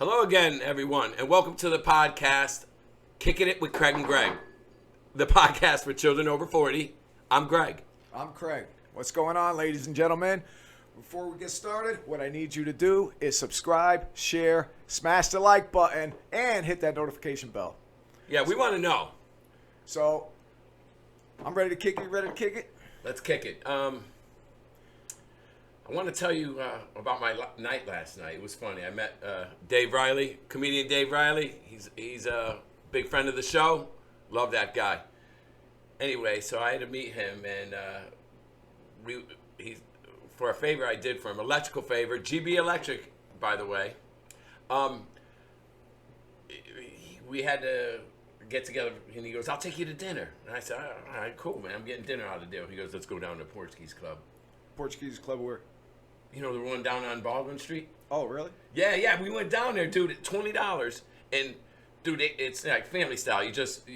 Hello again, everyone, and welcome to the podcast, Kicking It with Craig and Gregg, the podcast for children over 40. I'm Gregg. I'm Craig. What's going on, ladies and gentlemen? Before we get started, what I need you to do is subscribe, share, smash the like button, and hit that notification bell. Yeah, we want to know. So, I'm ready to kick it. Ready to kick it? Let's kick it. I want to tell you about my night last night. It was funny. I met Dave Riley, comedian Dave Riley. He's a big friend of the show. Love that guy. Anyway, so I had to meet him, and for a favor I did for him, electrical favor, GB Electric, by the way. We had to get together, and he goes, "I'll take you to dinner." And I said, "All right, cool, man. I'm getting dinner out of the deal." He goes, "Let's go down to Portuguese Club." Portuguese Club where? You know, the one down on Baldwin Street? Oh, really? Yeah. We went down there, dude, at $20. And, dude, it's like family style.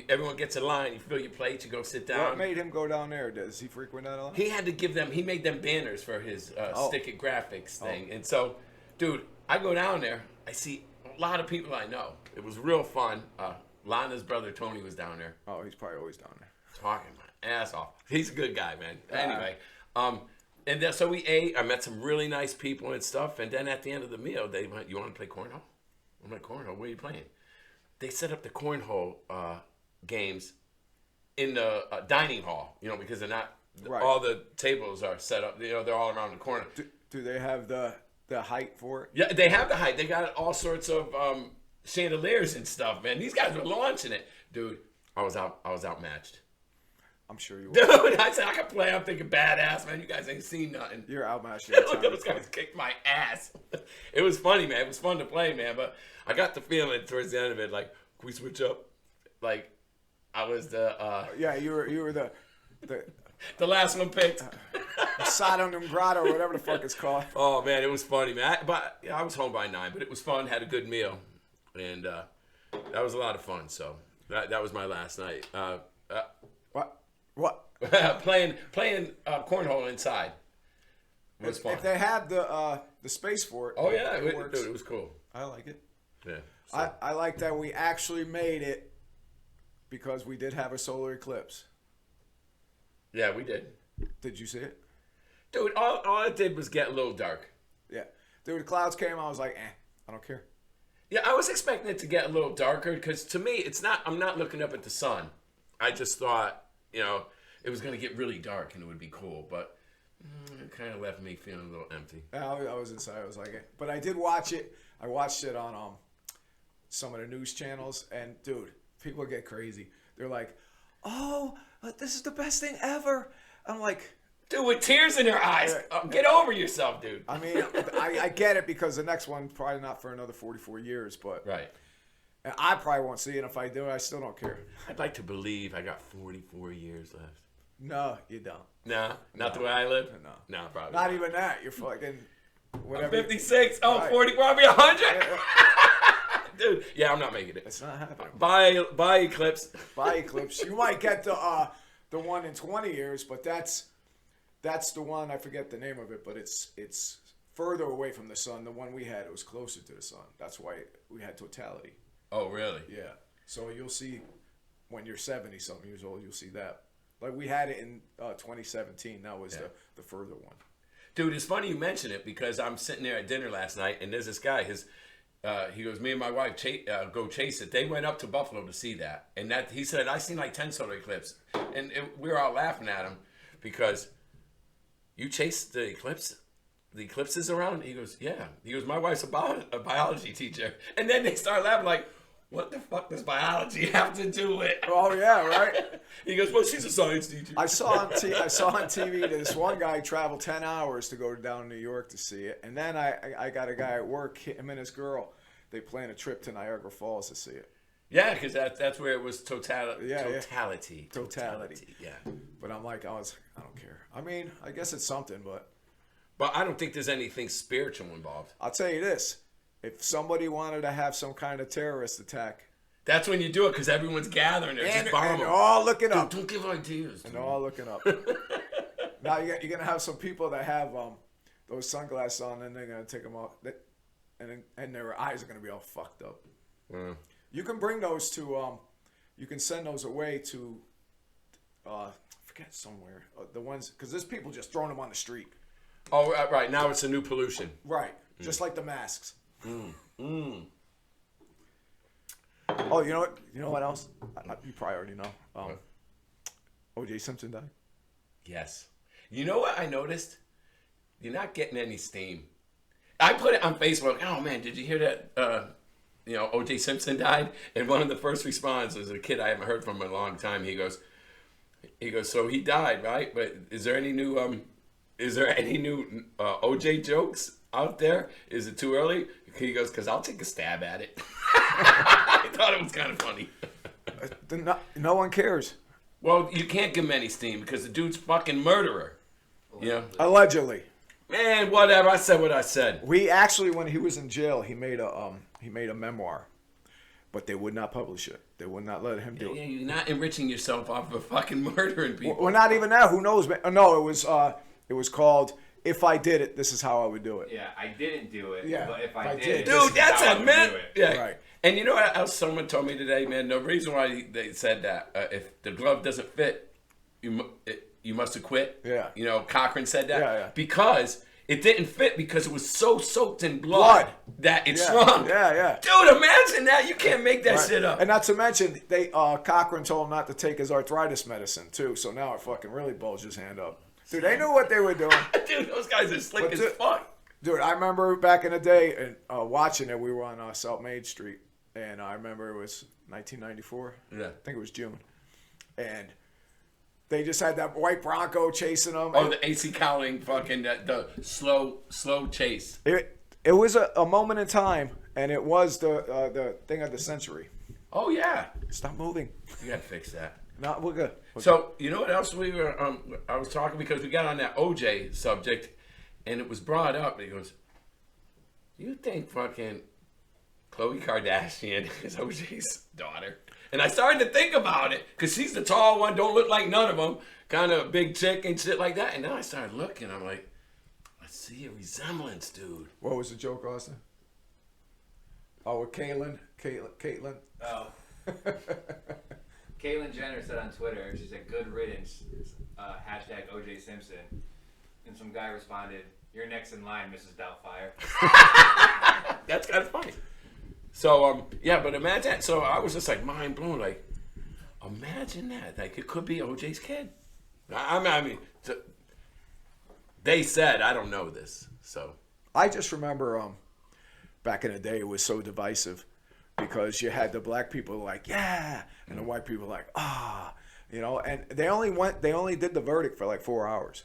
Everyone gets in line, you fill your plate, you go sit down. What made him go down there? Does he frequent that a lot? He made them banners for his Stick It Graphics thing. And so, dude, I go down there, I see a lot of people I know. It was real fun. Lana's brother, Tony, was down there. Oh, he's probably always down there. Talking my ass off. He's a good guy, man. Anyway, and then, so we ate. I met some really nice people and stuff. And then at the end of the meal, they went, "You want to play cornhole?" I'm like, "Cornhole? What are you playing?" They set up the cornhole games in the dining hall, because they're not, right. All the tables are set up. They're all around the corner. Do they have the height for it? Yeah, they have the height. They got all sorts of chandeliers and stuff, man. These guys were launching it. Dude, I was outmatched. I'm sure you were. Dude, I said, I can play. I'm thinking, badass, man. You guys ain't seen nothing. You're outmatched. Look, those guys kicked my ass. It was funny, man. It was fun to play, man. But I got the feeling towards the end of it, like, can we switch up? Like, I was the... yeah, you were the the last one picked. Sodom and Grotto, or whatever the fuck it's called. Oh, man, it was funny, man. I was home by 9, but it was fun. Had a good meal. And that was a lot of fun. So that was my last night. What? playing cornhole inside. It was fun. If they had the space for it. Oh yeah, it works. Dude, it was cool. I like it. Yeah. So. I like that we actually made it because we did have a solar eclipse. Yeah, we did. Did you see it? Dude, all it did was get a little dark. Yeah. Dude, the clouds came, I was like, I don't care. Yeah, I was expecting it to get a little darker because to me, I'm not looking up at the sun. I just thought, it was going to get really dark and it would be cool, but it kind of left me feeling a little empty. I was inside. I was like, but I did watch it. I watched it on some of the news channels, and dude, people get crazy. They're like, "Oh, this is the best thing ever." I'm like, dude, with tears in your eyes, get over yourself, dude. I mean, I get it because the next one's probably not for another 44 years, but right. And I probably won't see it. If I do, I still don't care. I'd like to believe I got 44 years left. No, you don't. No, not the way I live? No, probably not even that. You're fucking whatever. I'm 56. Oh, right. 44. I'll be 100. Dude, yeah, I'm not making it. It's not happening. Bye, Eclipse. Bye, Eclipse. You might get the one in 20 years, but that's the one. I forget the name of it, but it's further away from the sun. The one we had, it was closer to the sun. That's why we had totality. Oh, really? Yeah. So you'll see when you're 70-something years old, you'll see that. Like we had it in 2017. That was the further one. Dude, it's funny you mention it because I'm sitting there at dinner last night and there's this guy. He goes, me and my wife go chase it. They went up to Buffalo to see that, and he said I seen like 10 solar eclipses, and we were all laughing at him because you chased the eclipse. The eclipses around? He goes, yeah. He goes, my wife's a biology teacher, and then they start laughing like, what the fuck does biology have to do with? Oh yeah, right. He goes, well, she's a science teacher. I saw on TV that this one guy traveled 10 hours to go down to New York to see it, and then I got a guy at work, him and his girl, they plan a trip to Niagara Falls to see it. Yeah, because that's where it was totality. Totality. Yeah. But I'm like, I don't care. I mean, I guess it's something, but I don't think there's anything spiritual involved. I'll tell you this. If somebody wanted to have some kind of terrorist attack, that's when you do it because everyone's gathering there. Just bomb them. They're all looking up. Don't give ideas. And they're all looking up. Now you're going to have some people that have those sunglasses on and they're going to take them off. and their eyes are gonna be all fucked up. Mm. You can bring those to you can send those away to I forget somewhere the ones because there's people just throwing them on the street. Oh, right. Now it's a new pollution. Right, just like the masks. Mm. Oh, you know what? You know what else? You probably already know. O.J. Simpson died. Yes. You know what I noticed? You're not getting any steam. I put it on Facebook. Oh man, did you hear that? O.J. Simpson died, and one of the first responses was a kid I haven't heard from in a long time. He goes, so he died, right? But is there any new O.J. jokes out there? Is it too early? He goes, because I'll take a stab at it. I thought it was kind of funny. No one cares. Well, you can't give him any steam because the dude's fucking murderer. Yeah. Allegedly. Man, whatever. I said what I said. We actually, when he was in jail, he made a memoir, but they would not publish it. They would not let him do it. Yeah, you're not enriching yourself off of fucking murdering people. Well, not even that. Who knows? No, it was called "If I Did It, This Is How I Would Do It." Yeah, I didn't do it. Yeah, But if I I did, did. this Dude, is that's how I a would minute. do it. Yeah. Right. And you know what else someone told me today, man? The reason why they said that if the glove doesn't fit, you must have quit. Yeah. You know, Cochran said that. Yeah. Because it didn't fit because it was so soaked in blood that it shrunk. Yeah. Dude, imagine that. You can't make that shit up. And not to mention, Cochran told him not to take his arthritis medicine too. So now it fucking really bulged his hand up. Dude, they knew what they were doing. Dude, those guys are slick as fuck. Dude, I remember back in the day and watching it. We were on South Main Street, and I remember it was 1994. Yeah. I think it was June, and they just had that white Bronco chasing them. Oh, the AC Cowling fucking the slow chase. It was a moment in time, and it was the thing of the century. Oh yeah. Stop moving. You gotta fix that. No, we're good. So you know what else we were? I was talking because we got on that OJ subject, and it was brought up. He goes, "You think fucking Khloe Kardashian is OJ's daughter?" And I started to think about it because she's the tall one, don't look like none of them, kind of big chick and shit like that. And then I started looking. I'm like, I see a resemblance, dude. What was the joke, Austin? Oh, with Caitlyn. Oh. Caitlyn Jenner said on Twitter, she said, "Good riddance," hashtag OJ Simpson. And some guy responded, "You're next in line, Mrs. Doubtfire." That's kind of funny. So, yeah, but imagine that. So I was just like mind blown. Like, imagine that. Like, it could be OJ's kid. I mean, they said, I don't know this. So I just remember back in the day, it was so divisive because you had the black people like, yeah, and the white people like, and they only did the verdict for like 4 hours.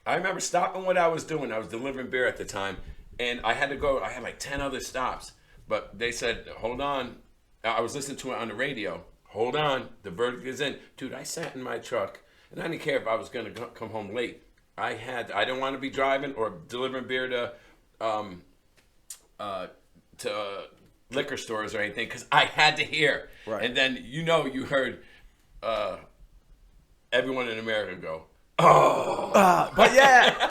I remember stopping what I was doing. I was delivering beer at the time, and I had to go. I had like 10 other stops, but they said, hold on. I was listening to it on the radio. Hold on, the verdict is in. Dude, I sat in my truck, and I didn't care if I was going to come home late. I didn't want to be driving or delivering beer to liquor stores or anything because I had to hear. Right. And then, you heard everyone in America go, oh. But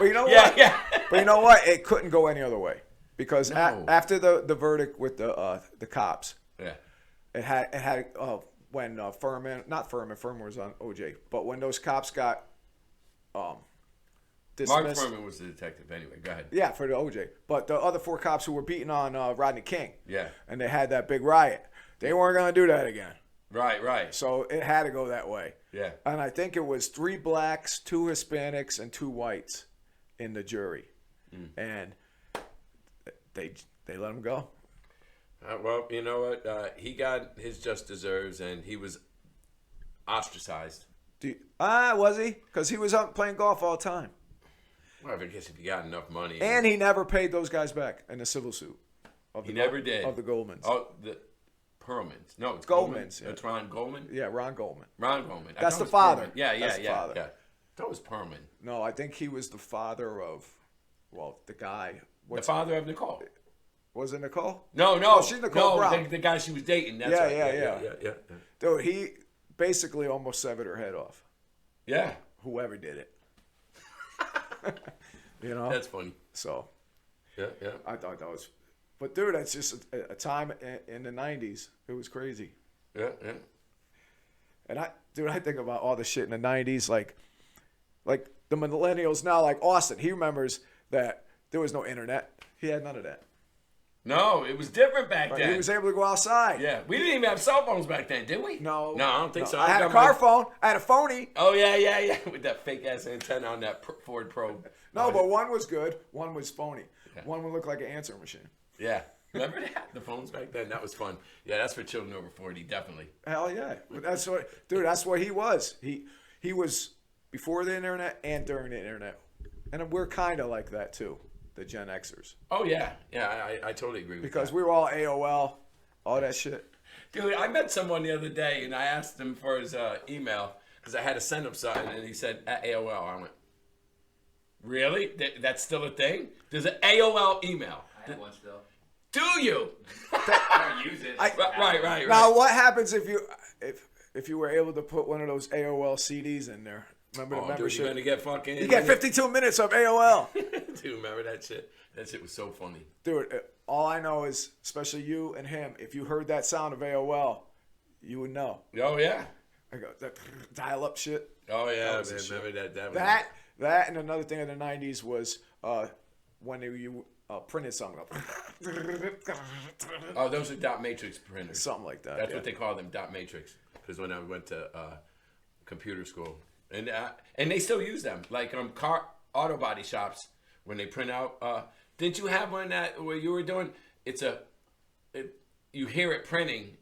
you know what? Yeah. But you know what? It couldn't go any other way because No. after the verdict with the cops, Yeah. it had when Furman was on OJ, but when those cops got dismissed. Mark Furman was the detective anyway. Go ahead. Yeah, for the OJ. But the other 4 cops who were beating on Rodney King. Yeah. And they had that big riot. They weren't going to do that again. Right. So it had to go that way. Yeah. And I think it was 3 blacks, 2 Hispanics, and 2 whites in the jury. And they let him go. Well, you know what? He got his just deserves, and he was ostracized. Was he? Because he was out playing golf all the time. Well, I guess if you got enough money. And he never paid those guys back in the civil suit. He never did. Of the Goldmans. Oh, the Perlmans. No, it's Goldmans. Yeah. It's Ron Goldman? Yeah, Ron Goldman. Ron Goldman. That's the father. Perlman. Yeah. That's the father. Yeah. That was Perlman. No, I think he was the father of, the guy. The father of Nicole. Was it Nicole? No. Oh, she's Nicole Brown. The guy she was dating. That's Yeah, right. Yeah. Dude, he basically almost severed her head off. Yeah. Whoever did it. You know? That's funny. So, Yeah. I thought that was, but dude, that's just a time in the '90s. It was crazy. Yeah. And I think about all the shit in the '90s, like the millennials now, like Austin. He remembers that there was no internet. He had none of that. No, it was different back then. He was able to go outside. Yeah, we didn't even have cell phones back then, did we? No. No, I don't think so. I had a car phone. I had a phony. Oh, yeah. With that fake-ass antenna on that Ford Probe. No, but one was good. One was phony. Yeah. One would look like an answering machine. Yeah. Remember that? The phones back then? That was fun. Yeah, that's for children over 40, definitely. Hell yeah. But that's what he was. He was before the internet and during the internet. And we're kind of like that, too, the Gen Xers. Oh, yeah. Yeah, I totally agree with Because that. we were all AOL, all that shit. Dude, I met someone the other day, and I asked him for his email, because I had to send him something, and he said, at AOL. I went, really? That's still a thing? There's an AOL email. I have one still. Do you? I don't use it. Right. Now, what happens if you were able to put one of those AOL CDs in there? Remember the Dude, membership? you're going to get fucking... You get 52 minutes of AOL. Dude, remember that shit? That shit was so funny. Dude, all I know is, especially you and him, if you heard that sound of AOL, you would know. Oh, yeah. I go, that dial-up shit. Oh, yeah, was the man. shit. Remember that? That and another thing in the 90s was when you printed something up. Oh, those are dot matrix printers. Something like that. That's what they call them, dot matrix. Because when I went to computer school, and they still use them, like car auto body shops when they print out. Didn't you have one that where you were doing? You hear it printing.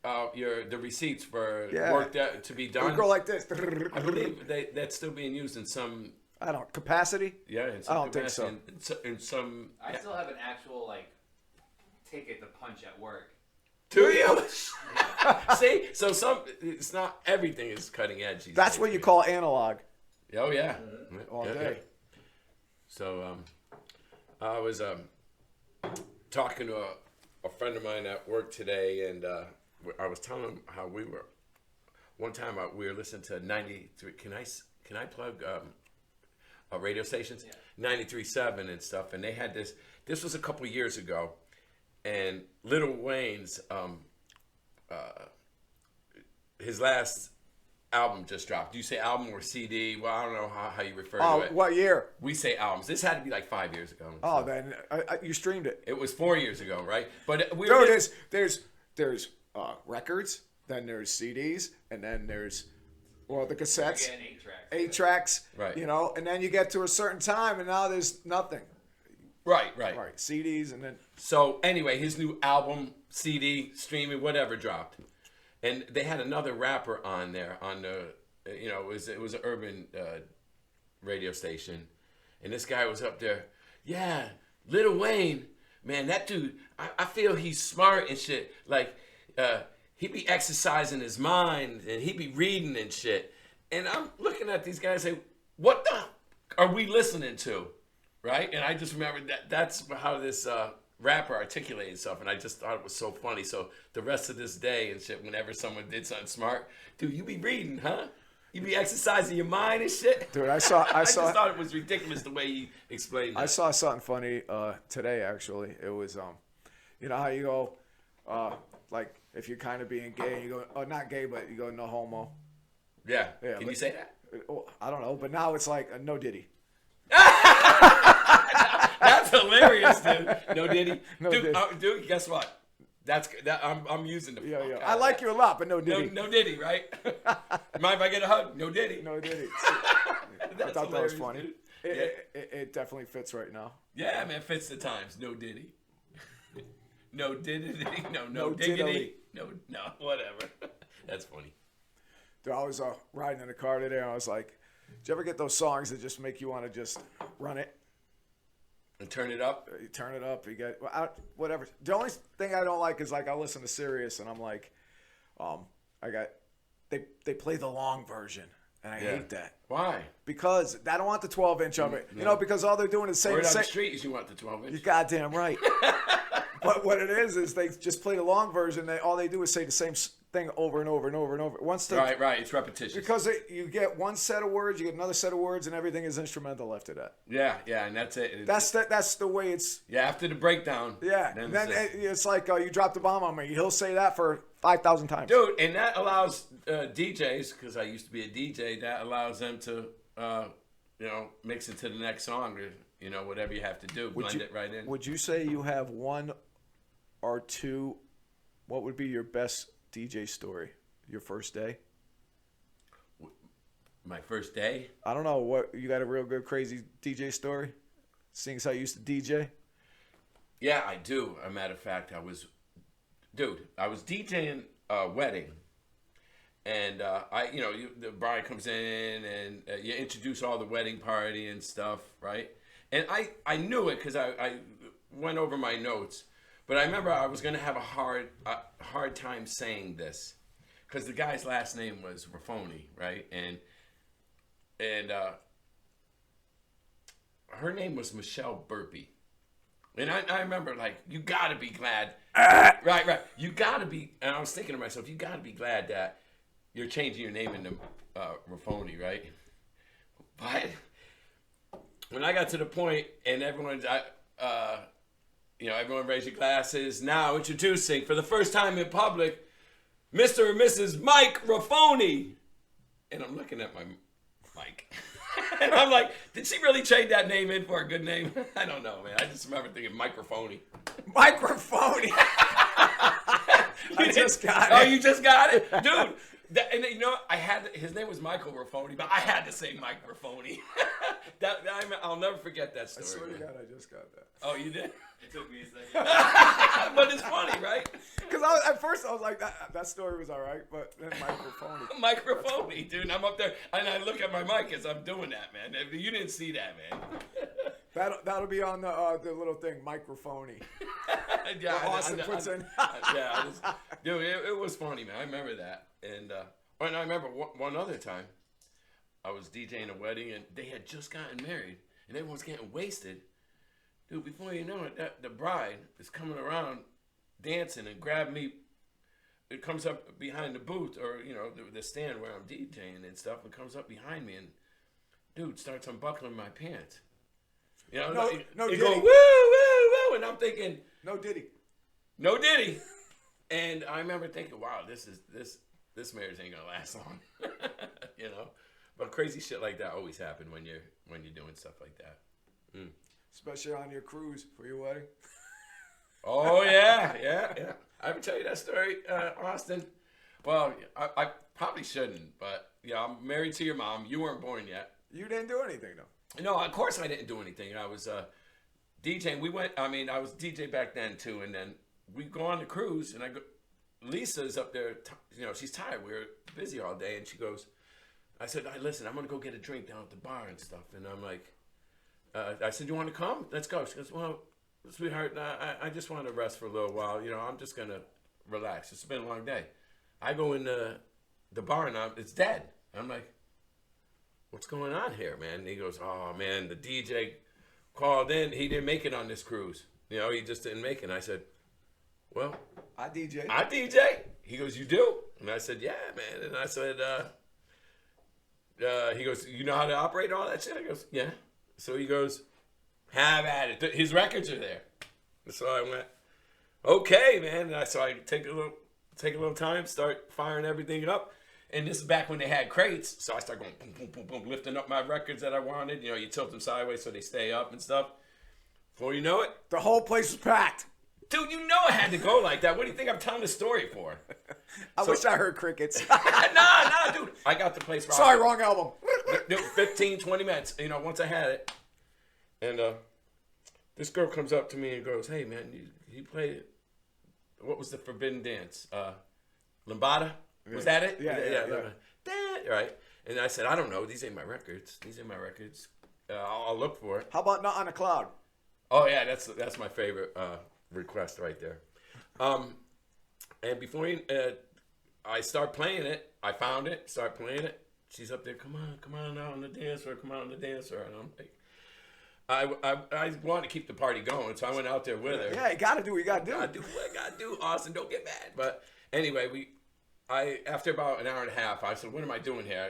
The receipts for work to be done. It would go like this. I believe that's still being used in some. I don't capacity. Yeah, in some I don't think so. In some. I still have an actual ticket to punch at work. Do you? See, so it's not everything is cutting edge. That's what you call analog. Oh yeah, All day. Yeah. So I was talking to a friend of mine at work today, and I was telling him how we were. One time we were listening to 93. Can I plug radio stations? Yeah. 93.7 and stuff, and they had this. This was a couple years ago, and Lil Wayne's his last album just dropped. Do you say album or CD? Well, I don't know how you refer to it. What year? We say albums. This had to be like 5 years ago. Oh, so. then you streamed it. It was 4 years ago, right? But we No, there's records, then there's CDs, and then there's the cassettes, Again, 8 tracks, Right. and then you get to a certain time, and now there's nothing. Right. Right, CDs, and then So anyway, his new album, CD, streaming, whatever dropped, and they had another rapper on there on the, it was an urban radio station, and this guy was up there, yeah, Lil Wayne, man, that dude, I feel he's smart and shit, like he be exercising his mind and he be reading and shit, and I'm looking at these guys and say, what the are we listening to? Right? And I just remember that's how this rapper articulated himself, and I just thought it was so funny. So the rest of this day and shit, whenever someone did something smart, dude, you be reading, huh? You be exercising your mind and shit? dude, I just thought it was ridiculous the way he explained it. I saw something funny today, actually. It was, you know how you go, like, if you're kind of being gay, you go, not gay, but you go, no homo. Yeah. Yeah, Can you say that? I don't know, but now it's like, no diddy. That's hilarious, dude. No Diddy. No dude, Diddy. Dude, guess what? I'm using the fuck Yeah. out I of like that. you a lot, but no diddy. No Diddy, right? Mind if I get a hug? No Diddy. No diddy. I That's thought that was hilarious, funny. dude. It definitely fits right now. Yeah, man, fits the times. No Diddy. No Diddy. No No diggity. No, whatever. That's funny. Dude, I was riding in the car today, and I was like, "Did you ever get those songs that just make you want to just run it? And turn it up? You turn it up, you get whatever." The only thing I don't like is like I listen to Sirius, and I'm like, they play the long version, and I hate that. Why? Because I don't want the 12-inch of it. You know, because all they're doing is saying Word the on the same. street is you want the 12 inch. You're goddamn right. But what it is they just play the long version. All they do is say the thing over and over and over and over. Once the Right. It's repetitious. because you get one set of words, you get another set of words, and everything is instrumental after that. Yeah, and that's it. That's the way it's. Yeah, after the breakdown. Yeah, then it's like you dropped the bomb on me. He'll say that for 5,000 times. Dude, and that allows DJs, because I used to be a DJ, that allows them to, mix it to the next song or, whatever you have to do, blend it right in. Would you say you have one or two? What would be your best DJ story? Your first day? My first day? I don't know. What you got a real good crazy DJ story? Seeing as how you used to DJ? Yeah, I do. As a matter of fact, I was DJing a wedding. And the bride comes in and you introduce all the wedding party and stuff, right? And I knew it because I went over my notes, but I remember I was gonna have a hard time saying this because the guy's last name was Raffoni, right? And her name was Michelle Burpee. And I remember, like, you gotta be glad, right? You gotta be, and I was thinking to myself, you gotta be glad that you're changing your name into Raffoni, right? But when I got to the point and everyone raised your glasses. Now introducing for the first time in public, Mr. and Mrs. Mike Raffoni. And I'm looking at my Mike. And I'm like, did she really trade that name in for a good name? I don't know, man. I just remember thinking Microphony. Microphone. I just got it. Oh, you just got it? Dude. His name was Michael Raffoni, but I had to say Mike Raffoni. I'll never forget that story. I swear to man. God, I just got that. Oh, you did? It took me a second. But it's funny, right? Because at first I was like, that story was all right, but then microphone. Microphony, dude. I'm up there, and I look at my mic as I'm doing that, man. You didn't see that, man. That'll be on the little thing, microphony. Yeah, Austin puts in. Dude, it was funny, man. I remember that. And I remember one other time, I was DJing a wedding, and they had just gotten married, and everyone's getting wasted. Dude, before you know it, the bride is coming around dancing and grabbed me. It comes up behind the booth, or, the stand where I'm DJing and stuff, and comes up behind me, and, dude, starts unbuckling my pants. No you Diddy. go, woo, woo, woo, and I'm thinking, No Diddy. no Diddy. And I remember thinking, wow, this marriage ain't gonna last long. But crazy shit like that always happen when you're doing stuff like that. Especially on your cruise for your wedding. Oh yeah. I ever tell you that story, Austin? Well, I probably shouldn't, but yeah, I'm married to your mom. You weren't born yet. You didn't do anything though. No, of course I didn't do anything. I was DJing. I was DJ back then too, and then we go on the cruise, and Lisa's up there, she's tired. We were busy all day, and she goes, I said, listen, I'm going to go get a drink down at the bar and stuff. And I'm like, I said, you want to come? Let's go. She goes, well, sweetheart, I just want to rest for a little while. I'm just going to relax. It's been a long day. I go in the bar, and it's dead. I'm like, what's going on here, man? And he goes, oh, man, the DJ called in. He didn't make it on this cruise. He just didn't make it. And I said, well, I DJ. He goes, you do? And I said, yeah, man. And I said, he goes, you know how to operate all that shit? I goes, yeah. So he goes, have at it. His records are there. And so I went, okay, man. And so I take a little time, start firing everything up. And this is back when they had crates. So I start going, boom, boom, boom, boom, lifting up my records that I wanted. You tilt them sideways so they stay up and stuff. Before you know it, The whole place was packed. dude, I had to go like that. What do you think I'm telling the story for? I wish I heard crickets. Nah, dude. I got the place right. Sorry, wrong album. Dude, 15, 20 minutes, once I had it. And this girl comes up to me and goes, hey, man, you played, what was the forbidden dance? Lambada? Was that it? Yeah. Right. And I said, I don't know. These ain't my records. I'll look for it. How about Not on a Cloud? Oh, yeah, that's my favorite request right there. And before I start playing it, I found it, start playing it. She's up there, come on out on the dance floor, come on the dance floor. And I'm like, I wanted to keep the party going, so I went out there with her. Yeah, you got to do what you got to do. I do what I got to do, Austin, don't get mad. But anyway, after about an hour and a half, I said, "What am I doing here?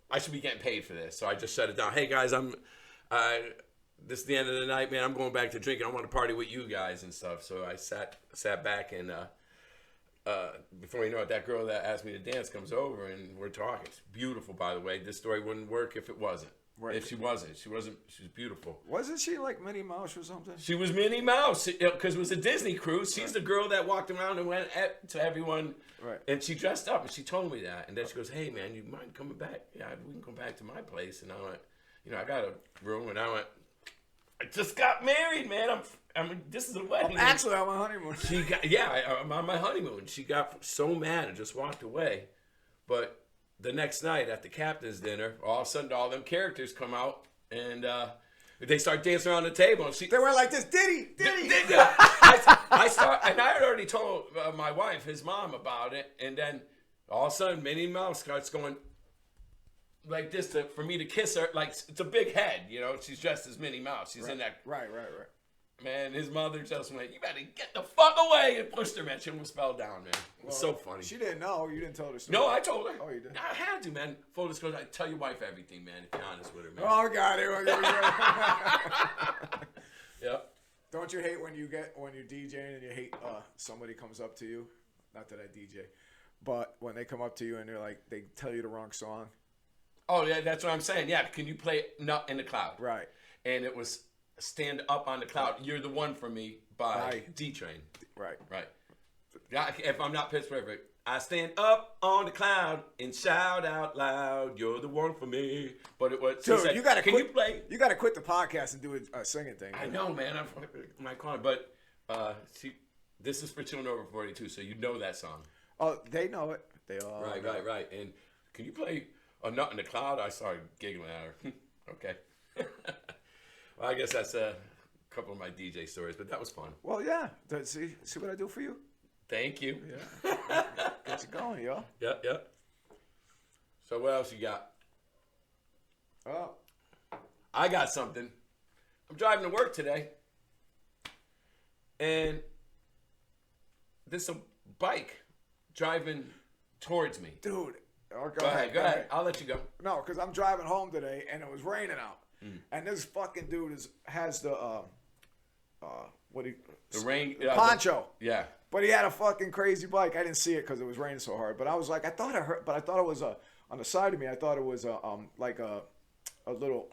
I should be getting paid for this." So I just shut it down. Hey guys, this is the end of the night, man. I'm going back to drinking. I want to party with you guys and stuff. So I sat back and before you know it, that girl that asked me to dance comes over and we're talking. It's beautiful, by the way. This story wouldn't work if it wasn't. Right. If she wasn't. She was beautiful. Wasn't she like Minnie Mouse or something? She was Minnie Mouse because it was a Disney cruise. She's the girl that walked around and went to everyone. Right. And she dressed up and she told me that. And then she goes, "Hey, man, you mind coming back? Yeah, we can come back to my place." And I went, I got a room. And I went, "I just got married, man. This is a wedding." Actually, I'm on honeymoon. I'm on my honeymoon. She got so mad and just walked away. But the next night at the captain's dinner, all of a sudden all them characters come out and they start dancing around the table. And They were like this, Diddy. I had already told my wife, his mom, about it. And then all of a sudden Minnie Mouse starts going like this for me to kiss her. Like, it's a big head, She's dressed as Minnie Mouse. She's in that. Right. Man, his mother just went, "You better get the fuck away," and pushed her, man. She almost fell down, man. It was so funny. She didn't know. You didn't tell her story. No, I told her. Oh, you did? I had to, man. Full disclosure, I tell your wife everything, man, if you're honest with her, man. Oh, God. Yep. Don't you hate when you're DJing and you hate somebody comes up to you? Not that I DJ. But when they come up to you and they're like, they tell you the wrong song. Oh, yeah, that's what I'm saying. Yeah, can you play Nut in the Cloud? Right. And it was Stand Up on the Cloud. You're the One for Me by D-Train. Right. If I'm not pitch perfect, I stand up on the cloud and shout out loud, "You're the one for me." But it was, dude, said, you gotta can quit. You play? You gotta quit the podcast and do a singing thing. I know, man. I'm my calling, but this is for children over 42, so you know that song. Oh, they know it. They all right. And can you play a Nut in the Cloud? I started giggling at her. Okay. Well, I guess that's a couple of my DJ stories, but that was fun. Well, yeah. See what I do for you? Thank you. Yeah. Get you going, yo. Yeah. So what else you got? Oh. I got something. I'm driving to work today, and there's a bike driving towards me. Dude. Oh, Go ahead. I'll let you go. No, because I'm driving home today, and it was raining out. And this fucking dude has the the rain poncho. Yeah. But he had a fucking crazy bike. I didn't see it because it was raining so hard. But I was like, I thought it was on the side of me. I thought it was like a little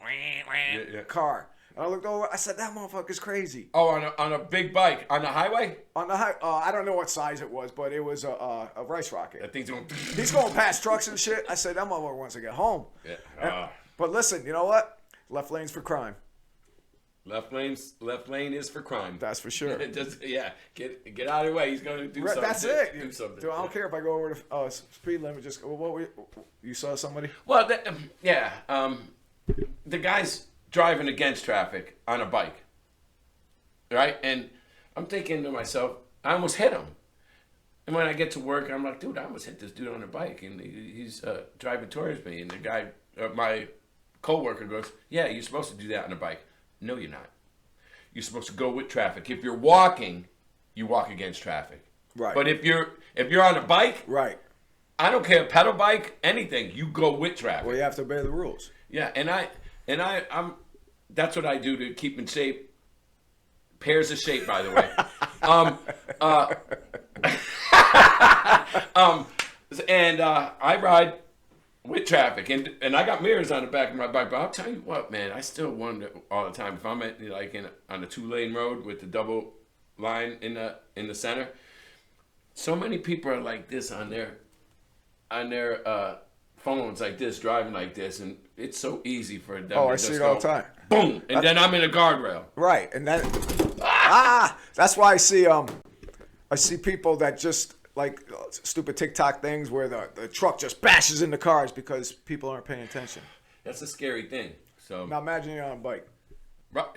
car. And I looked over. I said, that motherfucker's crazy. Oh, on a big bike on the highway. On the I don't know what size it was, but it was a rice rocket. That thing's going. He's going past trucks and shit. I said, that motherfucker wants to get home. Yeah. But listen, you know what? Left lane's for crime. Left lane is for crime. That's for sure. Get out of the way. He's going to do something. That's it. Do something. Dude, I don't care if I go over the speed limit. Just you saw somebody? Well, the guy's driving against traffic on a bike, right? And I'm thinking to myself, I almost hit him. And when I get to work, I'm like, dude, I almost hit this dude on a bike, and he's driving towards me. And the guy, my coworker, goes, "Yeah, you're supposed to do that on a bike." No, you're not. You're supposed to go with traffic. If you're walking, you walk against traffic. Right. But if you're on a bike, right. I don't care, pedal bike, anything, you go with traffic. Well, you have to obey the rules. Yeah, I'm that's what I do to keep in shape. Pear's a shape, by the way. I ride with traffic, and I got mirrors on the back of my bike. But I'll tell you what, man, I still wonder all the time if I'm at on a 2-lane road with the double line in the center. So many people are like this on their phones, like this, driving like this, and it's so easy for them. Oh, I see it all the time. Boom, and then I'm in a guardrail. Right, and that's why I see people that just like stupid TikTok things where the truck just bashes into cars because people aren't paying attention. That's a scary thing. So now imagine you're on a bike.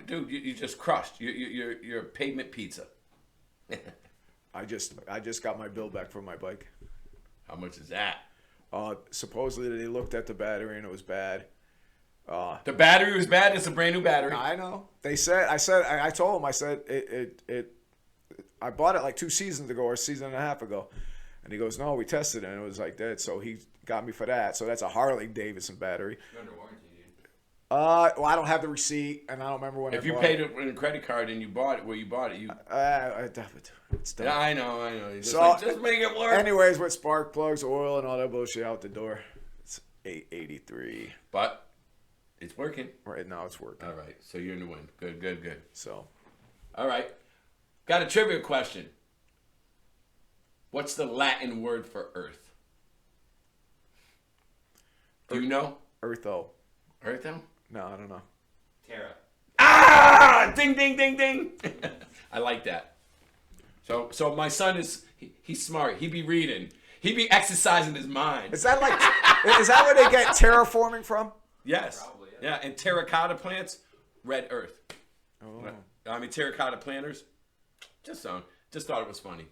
Dude, you just crushed. You're pavement pizza. I just got my bill back for my bike. How much is that? Supposedly they looked at the battery and it was bad. The battery was bad. It's a brand new battery. I know. I told them, I said, I bought it like 2 seasons ago or a season and a half ago. And he goes, no, we tested it and it was like that. So he got me for that. So that's a Harley Davidson battery. You're under warranty, dude. Well, I don't have the receipt, and I don't remember when. If I you bought paid it. it with a credit card and you bought it where you bought it, you. It's done. Yeah, I know. Just, So- just make it work. Anyways, with spark plugs, oil, and all that bullshit out the door, it's $883. But it's working. Right now, it's working. All right, so you're in the win. Good. So, All right, got a trivia question. What's the Latin word for Earth? Do you know? Eartho. Eartho? No, I don't know. Terra. Ah! Ding, ding, ding, ding. I like that. So my son he's smart. He be reading. He be exercising his mind. Is that where they get terraforming from? Yes. Probably, Yeah, and terracotta plants, red earth. Oh. I mean terracotta planters. Just thought it was funny.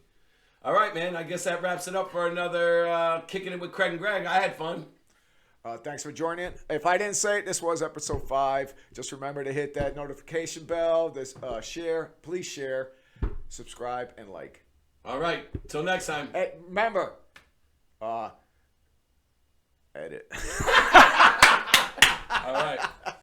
All right, man. I guess that wraps it up for another Kicking It with Craig and Greg. I had fun. Thanks for joining. If I didn't say it, this was episode 5. Just remember to hit that notification bell. This share, please share, subscribe, and like. All right. Till next time. Hey, remember, edit.